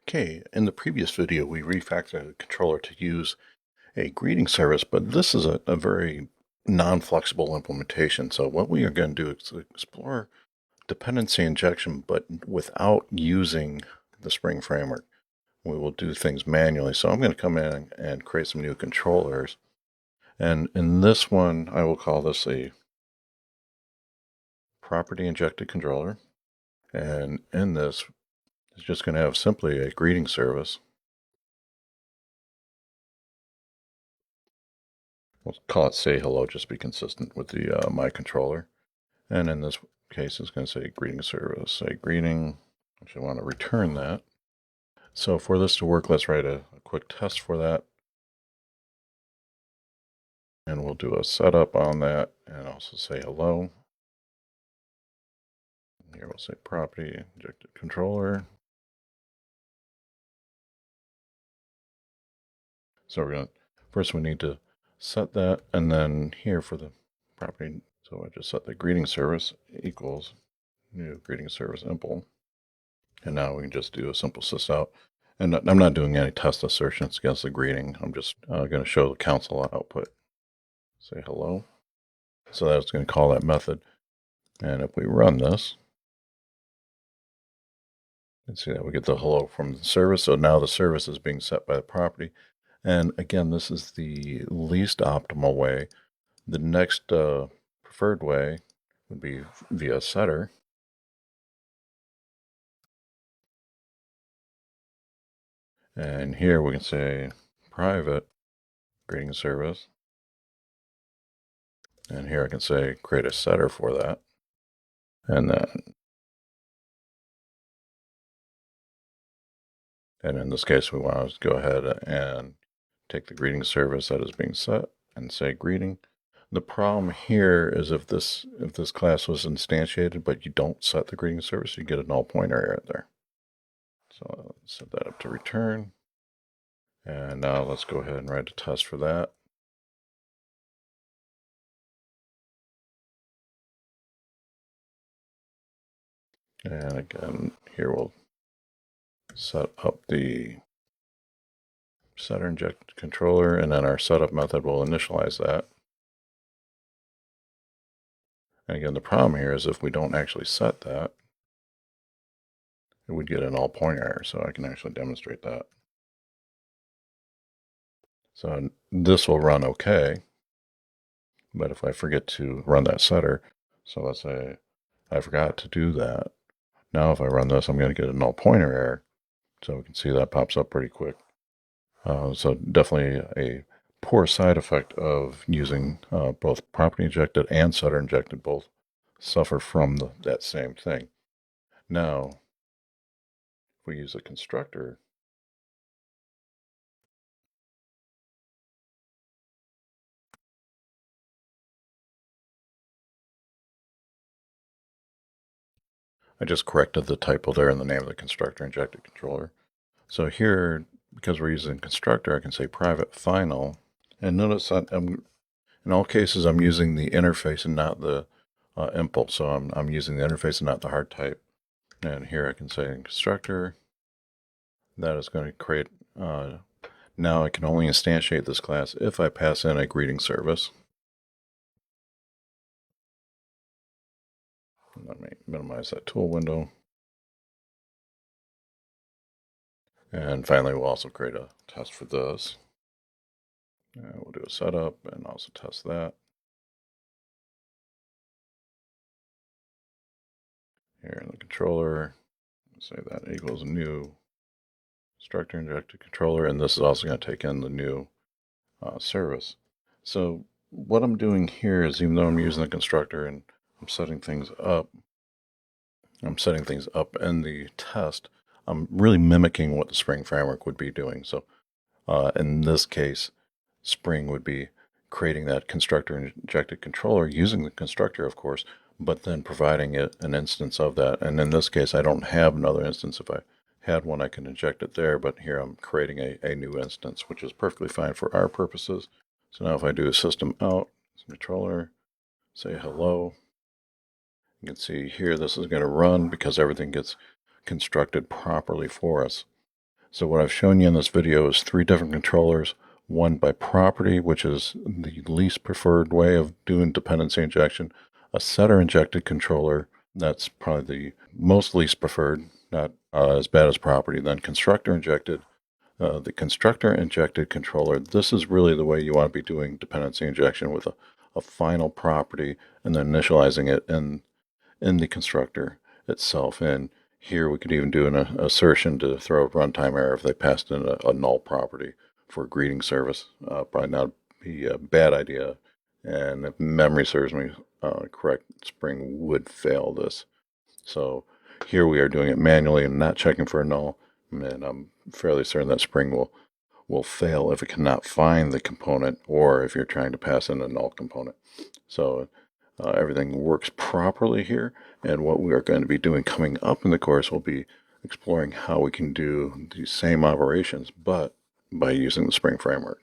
Okay, in the previous video, we refactored the controller to use a greeting service, but this is a very non-flexible implementation. So what we are going to do is explore dependency injection, but without using the Spring framework. We will do things manually. So I'm going to come in and create some new controllers. And in this one, I will call this a property injected controller. And in this, it's just going to have simply a greeting service. We'll call it say hello, just to be consistent with the my controller. And in this case, it's going to say greeting service. Say greeting. Actually, I want to return that. So for this to work, let's write a quick test for that. And we'll do a setup on that and also say hello. Here we'll say property injected controller. So we're going to, first we need to set that, and then here for the property, so I just set the greeting service equals new greeting service impl. And now we can just do a simple sysout. And I'm not doing any test assertions against the greeting. I'm just going to show the console output. Say hello. So that's going to call that method. And if we run this, you can see that we get the hello from the service. So now the service is being set by the property. And again, this is the least optimal way. The next preferred way would be via setter. And here we can say private greeting service. And here I can say create a setter for that. And in this case, we want to go ahead and take the greeting service that is being set and say greeting. The problem here is if this class was instantiated, but you don't set the greeting service, you get a null pointer error there. So let's set that up to return. And now let's go ahead and write a test for that. And again, here we'll set up the setter inject controller, and then our setup method will initialize that. And again, the problem here is if we don't actually set that, it would get a null pointer error, so I can actually demonstrate that. So this will run okay, but if I forget to run that setter, so let's say I forgot to do that. Now if I run this, I'm going to get a null pointer error. So we can see that pops up pretty quick. So definitely a poor side effect of using both property injected and setter injected both suffer from that same thing. Now, if we use a constructor, I just corrected the typo there in the name of the constructor injected controller. So here, because we're using constructor, I can say private final. And notice that in all cases, I'm using the interface and not the impulse. So I'm using the interface and not the hard type. And here I can say in constructor, that is going to create, now I can only instantiate this class if I pass in a greeting service. Let me minimize that tool window. And finally, we'll also create a test for this. And we'll do a setup and also test that. Here in the controller, say that equals a new constructor injected controller, and this is also going to take in the new service. So what I'm doing here is, even though I'm using the constructor and I'm setting things up in the test, I'm really mimicking what the Spring framework would be doing. So in this case, Spring would be creating that constructor injected controller using the constructor, of course, but then providing it an instance of that. And in this case, I don't have another instance. If I had one, I can inject it there, but here I'm creating a new instance, which is perfectly fine for our purposes. So now if I do a system out, controller, say hello, you can see here this is going to run because everything gets constructed properly for us. So what I've shown you in this video is 3 different controllers, one by property, which is the least preferred way of doing dependency injection, a setter injected controller, that's probably the most least preferred, not as bad as property, then constructor injected. The constructor injected controller, this is really the way you want to be doing dependency injection, with a final property and then initializing it in the constructor itself. And here we could even do an assertion to throw a runtime error if they passed in a null property for a greeting service. Probably not be a bad idea. And if memory serves me correct, Spring would fail this. So here we are doing it manually and not checking for a null. And I'm fairly certain that Spring will fail if it cannot find the component, or if you're trying to pass in a null component. So everything works properly here, and what we are going to be doing coming up in the course will be exploring how we can do these same operations, but by using the Spring framework.